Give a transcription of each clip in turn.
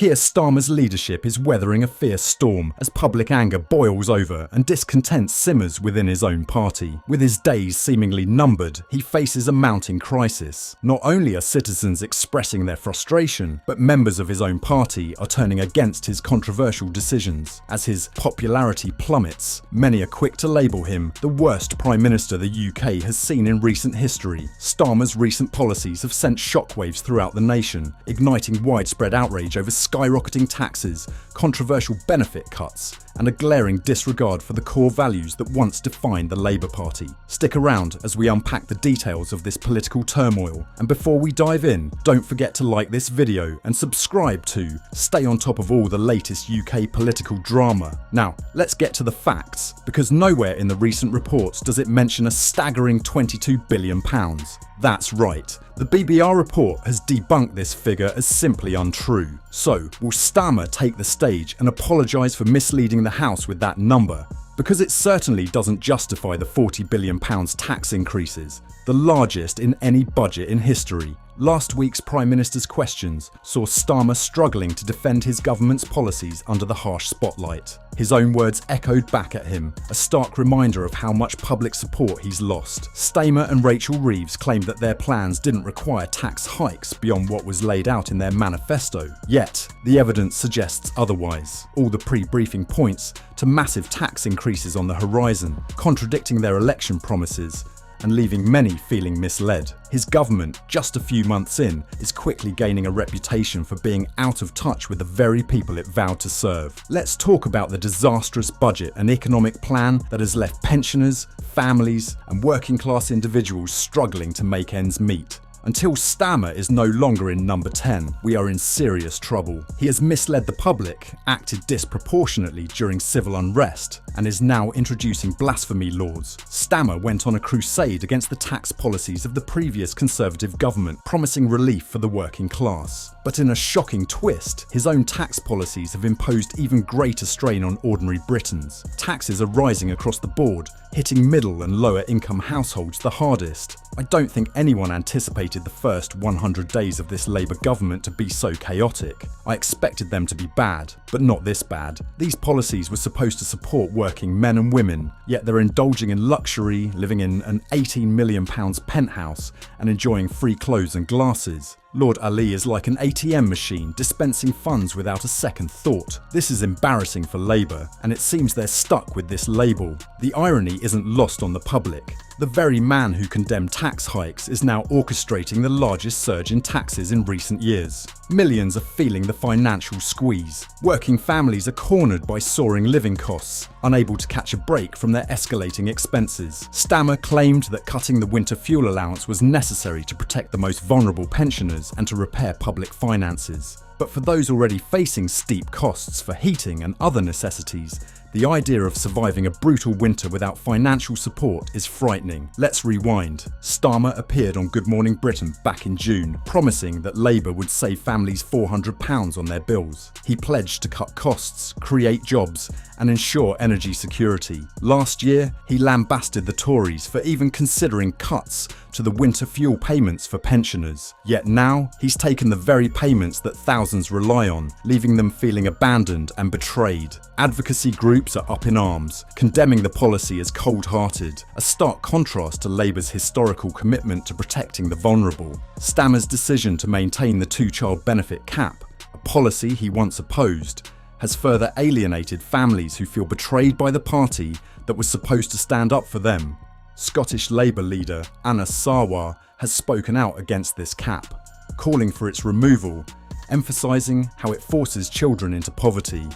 Keir Starmer's leadership is weathering a fierce storm as public anger boils over and discontent simmers within his own party. With his days seemingly numbered, he faces a mounting crisis. Not only are citizens expressing their frustration, but members of his own party are turning against his controversial decisions. As his popularity plummets, many are quick to label him the worst Prime Minister the UK has seen in recent history. Starmer's recent policies have sent shockwaves throughout the nation, igniting widespread outrage over skyrocketing taxes, controversial benefit cuts, and a glaring disregard for the core values that once defined the Labour Party. Stick around as we unpack the details of this political turmoil, and before we dive in, don't forget to like this video and subscribe to stay on top of all the latest UK political drama. Now, let's get to the facts, because nowhere in the recent reports does it mention a staggering £22 billion. That's right, the BBR report has debunked this figure as simply untrue. So, will Starmer take the stage and apologise for misleading the House with that number? Because it certainly doesn't justify the £40 billion tax increases, the largest in any budget in history. Last week's Prime Minister's questions saw Starmer struggling to defend his government's policies under the harsh spotlight. His own words echoed back at him, a stark reminder of how much public support he's lost. Starmer and Rachel Reeves claimed that their plans didn't require tax hikes beyond what was laid out in their manifesto. Yet, the evidence suggests otherwise. All the pre-briefing points to massive tax increases on the horizon, contradicting their election promises and leaving many feeling misled. His government, just a few months in, is quickly gaining a reputation for being out of touch with the very people it vowed to serve. Let's talk about the disastrous budget and economic plan that has left pensioners, families, and working class individuals struggling to make ends meet. Until Starmer is no longer in number 10, we are in serious trouble. He has misled the public, acted disproportionately during civil unrest, and is now introducing blasphemy laws. Starmer went on a crusade against the tax policies of the previous Conservative government, promising relief for the working class. But in a shocking twist, his own tax policies have imposed even greater strain on ordinary Britons. Taxes are rising across the board, hitting middle and lower income households the hardest. I don't think anyone anticipated the first 100 days of this Labour government to be so chaotic. I expected them to be bad, but not this bad. These policies were supposed to support working men and women, yet they're indulging in luxury, living in an £18 million penthouse, and enjoying free clothes and glasses. Lord Ali is like an ATM machine, dispensing funds without a second thought. This is embarrassing for Labour, and it seems they're stuck with this label. The irony isn't lost on the public. The very man who condemned tax hikes is now orchestrating the largest surge in taxes in recent years. Millions are feeling the financial squeeze. Working families are cornered by soaring living costs, unable to catch a break from their escalating expenses. Starmer claimed that cutting the winter fuel allowance was necessary to protect the most vulnerable pensioners and to repair public finances. But for those already facing steep costs for heating and other necessities, the idea of surviving a brutal winter without financial support is frightening. Let's rewind. Starmer appeared on Good Morning Britain back in June, promising that Labour would save families £400 on their bills. He pledged to cut costs, create jobs, and ensure energy security. Last year, he lambasted the Tories for even considering cuts to the winter fuel payments for pensioners. Yet now, he's taken the very payments that thousands rely on, leaving them feeling abandoned and betrayed. Advocacy groups are up in arms, condemning the policy as cold-hearted, a stark contrast to Labour's historical commitment to protecting the vulnerable. Starmer's decision to maintain the two-child benefit cap, a policy he once opposed, has further alienated families who feel betrayed by the party that was supposed to stand up for them. Scottish Labour leader Anna Sarwar has spoken out against this cap, calling for its removal, emphasising how it forces children into poverty.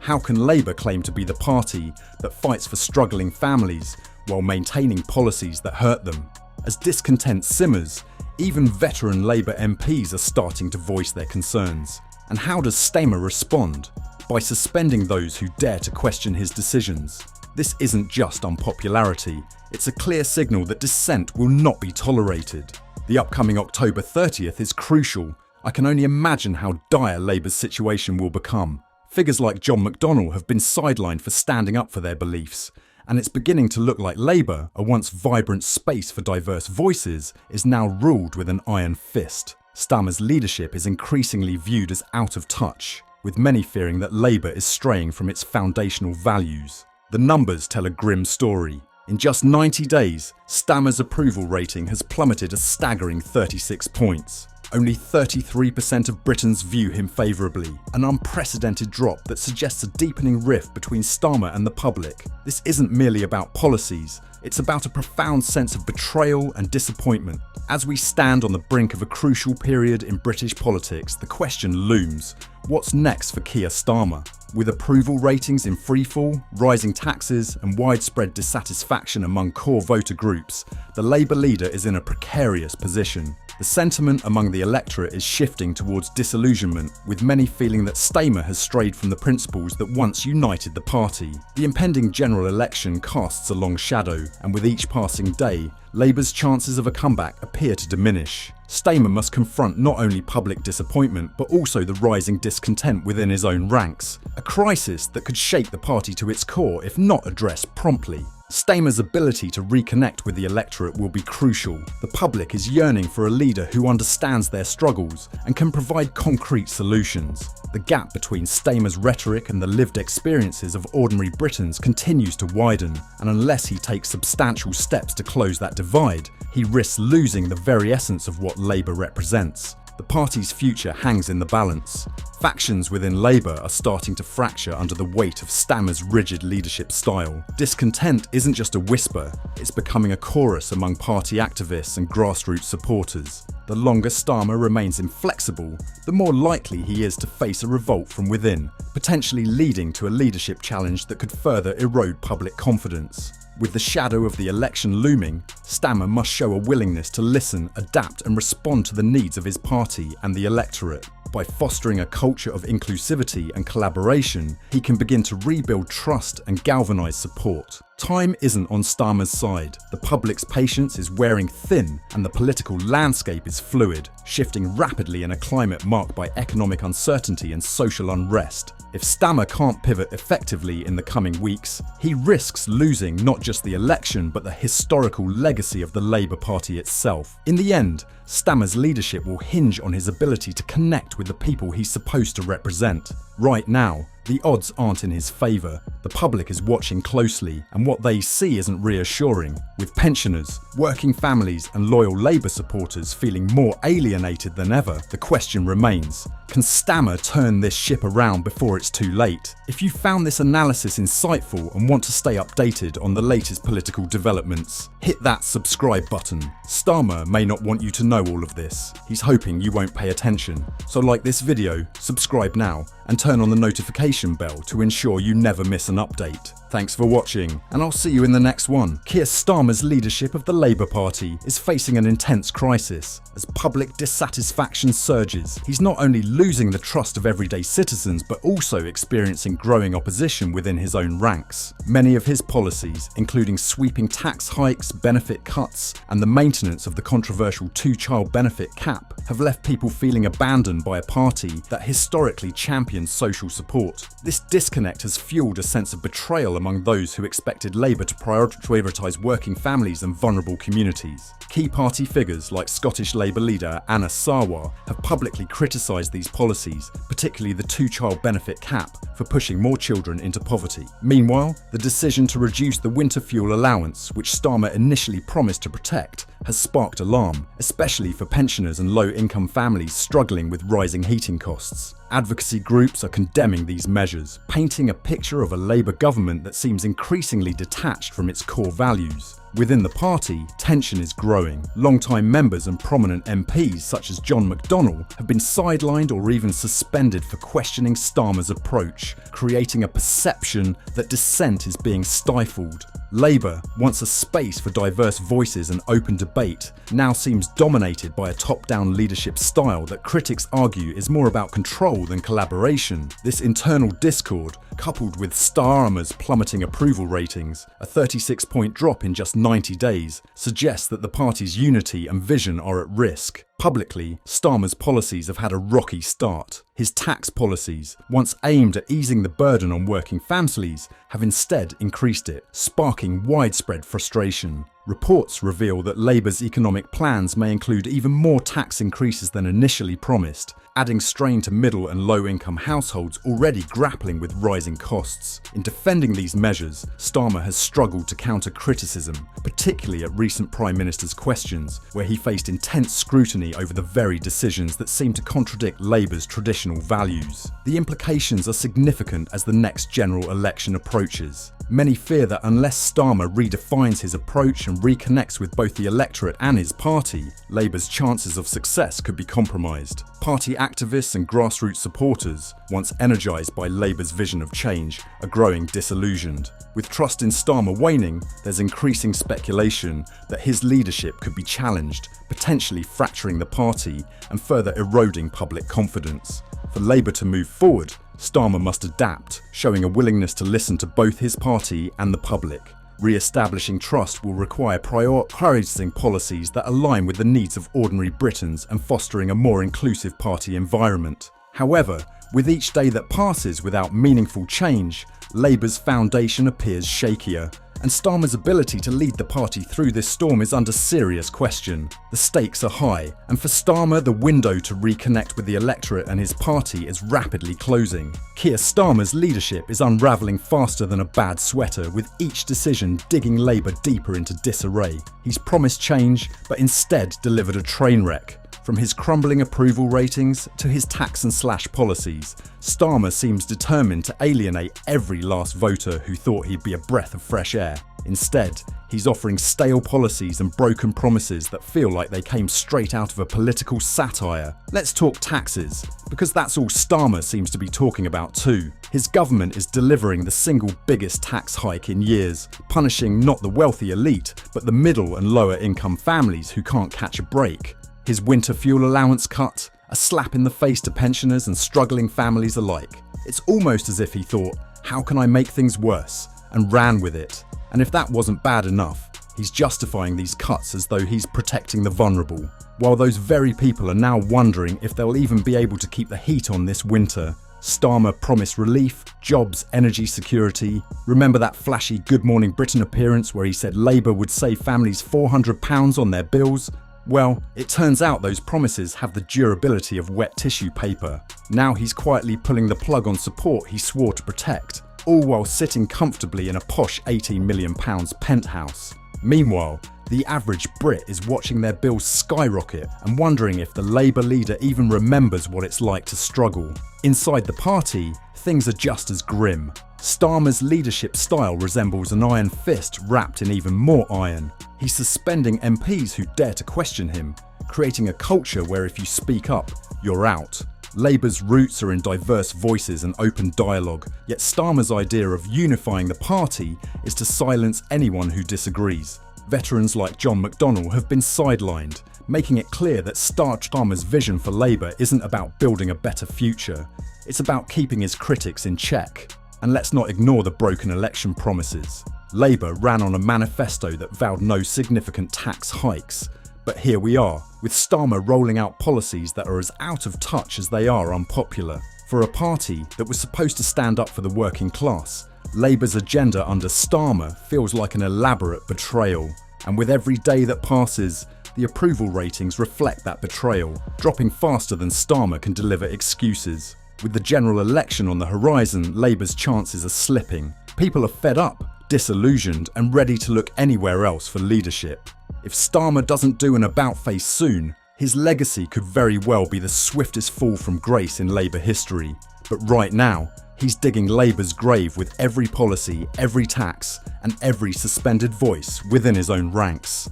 How can Labour claim to be the party that fights for struggling families while maintaining policies that hurt them? As discontent simmers, even veteran Labour MPs are starting to voice their concerns. And how does Starmer respond? By suspending those who dare to question his decisions. This isn't just unpopularity, it's a clear signal that dissent will not be tolerated. The upcoming October 30th is crucial. I can only imagine how dire Labour's situation will become. Figures like John McDonnell have been sidelined for standing up for their beliefs, and it's beginning to look like Labour, a once vibrant space for diverse voices, is now ruled with an iron fist. Starmer's leadership is increasingly viewed as out of touch, with many fearing that Labour is straying from its foundational values. The numbers tell a grim story. In just 90 days, Starmer's approval rating has plummeted a staggering 36 points. Only 33% of Britons view him favourably, an unprecedented drop that suggests a deepening rift between Starmer and the public. This isn't merely about policies, it's about a profound sense of betrayal and disappointment. As we stand on the brink of a crucial period in British politics, the question looms: what's next for Keir Starmer? With approval ratings in freefall, rising taxes, and widespread dissatisfaction among core voter groups, the Labour leader is in a precarious position. The sentiment among the electorate is shifting towards disillusionment, with many feeling that Starmer has strayed from the principles that once united the party. The impending general election casts a long shadow, and with each passing day, Labour's chances of a comeback appear to diminish. Starmer must confront not only public disappointment, but also the rising discontent within his own ranks, a crisis that could shake the party to its core if not addressed promptly. Starmer's ability to reconnect with the electorate will be crucial. The public is yearning for a leader who understands their struggles and can provide concrete solutions. The gap between Starmer's rhetoric and the lived experiences of ordinary Britons continues to widen, and unless he takes substantial steps to close that divide, he risks losing the very essence of what Labour represents. The party's future hangs in the balance. Factions within Labour are starting to fracture under the weight of Starmer's rigid leadership style. Discontent isn't just a whisper, it's becoming a chorus among party activists and grassroots supporters. The longer Starmer remains inflexible, the more likely he is to face a revolt from within, potentially leading to a leadership challenge that could further erode public confidence. With the shadow of the election looming, Starmer must show a willingness to listen, adapt and respond to the needs of his party and the electorate. By fostering a culture of inclusivity and collaboration, he can begin to rebuild trust and galvanise support. Time isn't on Starmer's side. The public's patience is wearing thin and the political landscape is fluid, shifting rapidly in a climate marked by economic uncertainty and social unrest. If Starmer can't pivot effectively in the coming weeks, he risks losing not just the election but the historical legacy of the Labour Party itself. In the end, Starmer's leadership will hinge on his ability to connect with the people he's supposed to represent. Right now, the odds aren't in his favour. The public is watching closely, and what they see isn't reassuring. With pensioners, working families and loyal Labour supporters feeling more alienated than ever, the question remains: can Starmer turn this ship around before it's too late? If you found this analysis insightful and want to stay updated on the latest political developments, hit that subscribe button. Starmer may not want you to know all of this. He's hoping you won't pay attention. So like this video, subscribe now, and turn on the notification bell to ensure you never miss an update. Thanks for watching, and I'll see you in the next one. Keir Starmer's leadership of the Labour Party is facing an intense crisis. As public dissatisfaction surges, he's not only losing the trust of everyday citizens, but also experiencing growing opposition within his own ranks. Many of his policies, including sweeping tax hikes, benefit cuts, and the maintenance of the controversial two-child benefit cap, have left people feeling abandoned by a party that historically champions social support. This disconnect has fueled a sense of betrayal among those who expected Labour to prioritise working families and vulnerable communities. Key party figures like Scottish Labour leader Anna Sarwar have publicly criticised these policies, particularly the two-child benefit cap, for pushing more children into poverty. Meanwhile, the decision to reduce the winter fuel allowance, which Starmer initially promised to protect, has sparked alarm, especially for pensioners and low-income families struggling with rising heating costs. Advocacy groups are condemning these measures, painting a picture of a Labour government that seems increasingly detached from its core values. Within the party, tension is growing. Long-time members and prominent MPs such as John McDonnell have been sidelined or even suspended for questioning Starmer's approach, creating a perception that dissent is being stifled. Labour, once a space for diverse voices and open debate, now seems dominated by a top-down leadership style that critics argue is more about control than collaboration. This internal discord, coupled with Starmer's plummeting approval ratings, a 36-point drop in just 90 days, suggests that the party's unity and vision are at risk. Publicly, Starmer's policies have had a rocky start. His tax policies, once aimed at easing the burden on working families, have instead increased it, sparking widespread frustration. Reports reveal that Labour's economic plans may include even more tax increases than initially promised, adding strain to middle and low-income households already grappling with rising costs. In defending these measures, Starmer has struggled to counter criticism, particularly at recent Prime Minister's questions, where he faced intense scrutiny over the very decisions that seem to contradict Labour's traditional values. The implications are significant as the next general election approaches. Many fear that unless Starmer redefines his approach and reconnects with both the electorate and his party, Labour's chances of success could be compromised. Party activists and grassroots supporters, once energised by Labour's vision of change, are growing disillusioned. With trust in Starmer waning, there's increasing speculation that his leadership could be challenged, potentially fracturing the party and further eroding public confidence. For Labour to move forward, Starmer must adapt, showing a willingness to listen to both his party and the public. Re-establishing trust will require prioritising policies that align with the needs of ordinary Britons and fostering a more inclusive party environment. However, with each day that passes without meaningful change, Labour's foundation appears shakier, and Starmer's ability to lead the party through this storm is under serious question. The stakes are high, and for Starmer, the window to reconnect with the electorate and his party is rapidly closing. Keir Starmer's leadership is unravelling faster than a bad sweater, with each decision digging Labour deeper into disarray. He's promised change, but instead delivered a train wreck. From his crumbling approval ratings to his tax and slash policies, Starmer seems determined to alienate every last voter who thought he'd be a breath of fresh air. Instead, he's offering stale policies and broken promises that feel like they came straight out of a political satire. Let's talk taxes, because that's all Starmer seems to be talking about too. His government is delivering the single biggest tax hike in years, punishing not the wealthy elite, but the middle and lower income families who can't catch a break. His winter fuel allowance cut, a slap in the face to pensioners and struggling families alike. It's almost as if he thought, how can I make things worse? And ran with it. And if that wasn't bad enough, he's justifying these cuts as though he's protecting the vulnerable, while those very people are now wondering if they'll even be able to keep the heat on this winter. Starmer promised relief, jobs, energy security. Remember that flashy Good Morning Britain appearance where he said Labour would save families £400 on their bills? Well, it turns out those promises have the durability of wet tissue paper. Now he's quietly pulling the plug on support he swore to protect, all while sitting comfortably in a posh £18 million penthouse. Meanwhile, the average Brit is watching their bills skyrocket and wondering if the Labour leader even remembers what it's like to struggle. Inside the party, things are just as grim. Starmer's leadership style resembles an iron fist wrapped in even more iron. He's suspending MPs who dare to question him, creating a culture where if you speak up, you're out. Labour's roots are in diverse voices and open dialogue, yet Starmer's idea of unifying the party is to silence anyone who disagrees. Veterans like John McDonnell have been sidelined, making it clear that Starmer's vision for Labour isn't about building a better future, it's about keeping his critics in check. And let's not ignore the broken election promises. Labour ran on a manifesto that vowed no significant tax hikes. But here we are, with Starmer rolling out policies that are as out of touch as they are unpopular. For a party that was supposed to stand up for the working class, Labour's agenda under Starmer feels like an elaborate betrayal. And with every day that passes, the approval ratings reflect that betrayal, dropping faster than Starmer can deliver excuses. With the general election on the horizon, Labour's chances are slipping. People are fed up, disillusioned, and ready to look anywhere else for leadership. If Starmer doesn't do an about-face soon, his legacy could very well be the swiftest fall from grace in Labour history. But right now, he's digging Labour's grave with every policy, every tax, and every suspended voice within his own ranks.